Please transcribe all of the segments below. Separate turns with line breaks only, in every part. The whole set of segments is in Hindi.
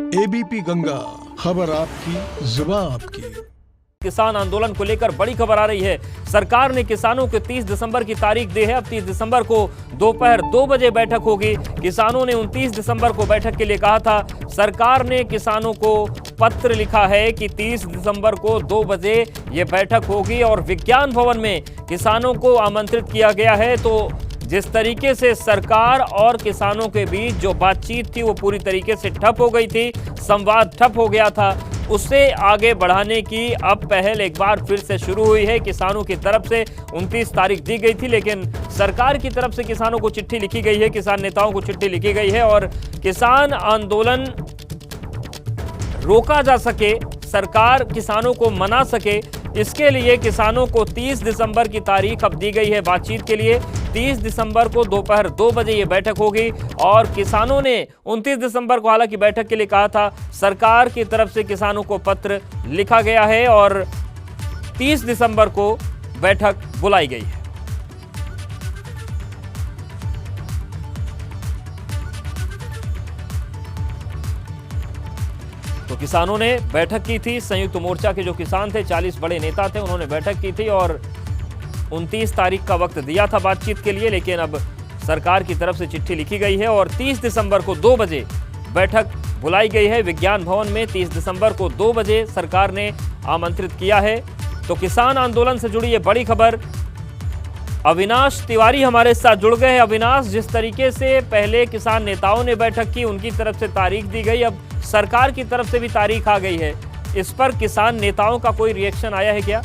एबीपी गंगा, खबर आपकी, जुबान आपकी।
किसान आंदोलन को लेकर बड़ी खबर आ रही है। सरकार ने किसानों को 30 दिसंबर की तारीख दी है। अब 30 दिसंबर को दोपहर 2 बजे बैठक होगी। किसानों ने 29 दिसंबर को बैठक के लिए कहा था। सरकार ने किसानों को पत्र लिखा है कि 30 दिसंबर को 2 बजे ये बैठक होगी और विज्ञान भवन में किसानों को आमंत्रित किया गया है। तो जिस तरीके से सरकार और किसानों के बीच जो बातचीत थी वो पूरी तरीके से ठप हो गई थी, संवाद ठप हो गया था, उसे आगे बढ़ाने की अब पहल एक बार फिर से शुरू हुई है। किसानों की तरफ से 29 तारीख दी गई थी, लेकिन सरकार की तरफ से किसानों को चिट्ठी लिखी गई है, किसान नेताओं को चिट्ठी लिखी गई है और किसान आंदोलन रोका जा सके, सरकार किसानों को मना सके, इसके लिए किसानों को 30 दिसंबर की तारीख अब दी गई है बातचीत के लिए। 30 दिसंबर को दोपहर 2 बजे ये बैठक होगी और किसानों ने 29 दिसंबर को हालांकि बैठक के लिए कहा था। सरकार की तरफ से किसानों को पत्र लिखा गया है और 30 दिसंबर को बैठक बुलाई गई है। तो किसानों ने बैठक की थी। संयुक्त मोर्चा के जो किसान थे, 40 बड़े नेता थे, उन्होंने बैठक की थी और 29 तारीख का वक्त दिया था बातचीत के लिए, लेकिन अब सरकार की तरफ से चिट्ठी लिखी गई है और 30 दिसंबर को 2 बजे बैठक बुलाई गई है विज्ञान भवन में। 30 दिसंबर को 2 बजे सरकार ने आमंत्रित किया है। तो किसान आंदोलन से जुड़ी ये बड़ी खबर, अविनाश तिवारी हमारे साथ जुड़ गए हैं। अविनाश, जिस तरीके से पहले किसान नेताओं ने बैठक की, उनकी तरफ से तारीख दी गई, अब सरकार की तरफ से भी तारीख आ गई है, इस पर किसान नेताओं का कोई रिएक्शन आया है क्या?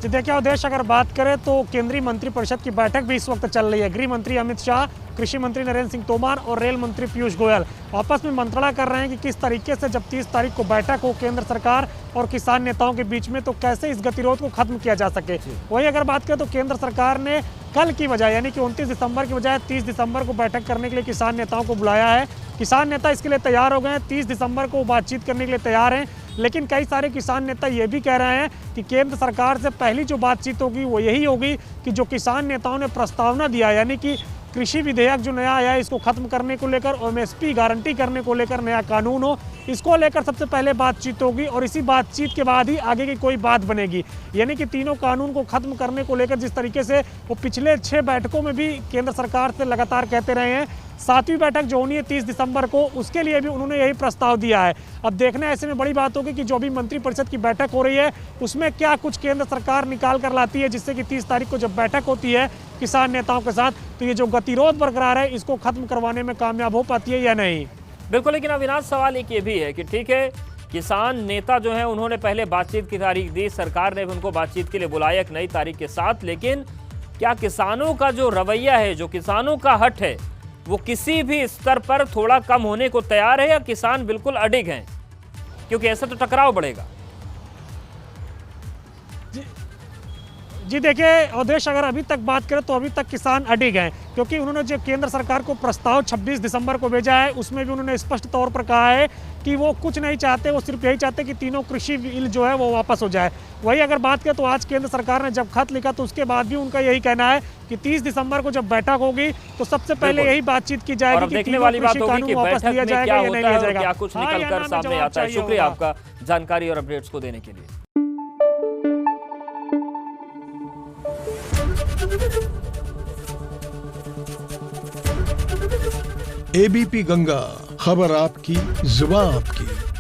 देखिए उद्देश्य, अगर बात करें तो केंद्रीय मंत्रिपरिषद की बैठक भी इस वक्त चल रही है। गृह मंत्री अमित शाह, कृषि मंत्री नरेंद्र सिंह तोमर और रेल मंत्री पीयूष गोयल आपस में मंत्रणा कर रहे हैं कि किस तरीके से जब 30 तारीख को बैठक हो केंद्र सरकार और किसान नेताओं के बीच में, तो कैसे इस गतिरोध को खत्म किया जा सके। वही अगर बात करें तो केंद्र सरकार ने कल की बजाय यानी कि 29 दिसंबर की बजाय 30 दिसंबर को बैठक करने के लिए किसान नेताओं को बुलाया है। किसान नेता इसके लिए तैयार हो गए हैं, 30 दिसंबर को बातचीत करने के लिए तैयार हैं। लेकिन कई सारे किसान नेता ये भी कह रहे हैं कि केंद्र सरकार से पहली जो बातचीत होगी वो यही होगी कि जो किसान नेताओं ने प्रस्तावना दिया, यानी कि कृषि विधेयक जो नया आया है इसको खत्म करने को लेकर, एमएसपी गारंटी करने को लेकर नया कानून हो, इसको लेकर सबसे पहले बातचीत होगी और इसी बातचीत के बाद ही आगे की कोई बात बनेगी। यानी कि तीनों कानून को खत्म करने को लेकर जिस तरीके से वो पिछले 6 बैठकों में भी केंद्र सरकार से लगातार कहते रहे हैं, 7वीं बैठक जो होनी है 30 दिसंबर को, उसके लिए भी उन्होंने यही प्रस्ताव दिया है। अब देखना ऐसे में बड़ी बात होगी कि जो भी मंत्रिपरिषद की बैठक हो रही है उसमें क्या कुछ केंद्र सरकार निकाल कर लाती है, जिससे कि 30 तारीख को जब बैठक होती है किसान नेताओं के साथ, तो ये जो गतिरोध बरकरार है इसको खत्म करवाने में कामयाब हो पाती है या नहीं।
बिल्कुल, लेकिन अविनाश सवाल एक ये भी है कि ठीक है, किसान नेता जो है उन्होंने पहले बातचीत की तारीख दी, सरकार ने भी उनको बातचीत के लिए बुलाया एक नई तारीख के साथ, लेकिन क्या किसानों का जो रवैया है, जो किसानों का हट है, वो किसी भी स्तर पर थोड़ा कम होने को तैयार है या किसान बिल्कुल अडिग हैं? क्योंकि ऐसा तो टकराव बढ़ेगा।
जी देखिए उद्देश्य, अगर अभी तक बात करें तो अभी तक किसान अडिग हैं, क्योंकि उन्होंने जो केंद्र सरकार को प्रस्ताव 26 दिसंबर को भेजा है उसमें भी उन्होंने स्पष्ट तौर पर कहा है कि वो कुछ नहीं चाहते, वो सिर्फ यही चाहते कि तीनों कृषि बिल जो है वो वापस हो जाए। वही अगर बात करें तो आज केंद्र सरकार ने जब खत लिखा तो उसके बाद भी उनका यही कहना है कि 30 दिसंबर को जब बैठक होगी तो सबसे पहले यही बातचीत की जाएगी कि
देखने वाली बात होगी कि
वापस लिया जाएगा या नहीं लिया जाएगा,
क्या कुछ निकल कर सामने आता है। शुक्रिया आपका जानकारी और अपडेट्स को देने के लिए।
एबीपी गंगा, खबर आपकी, जुबान आपकी।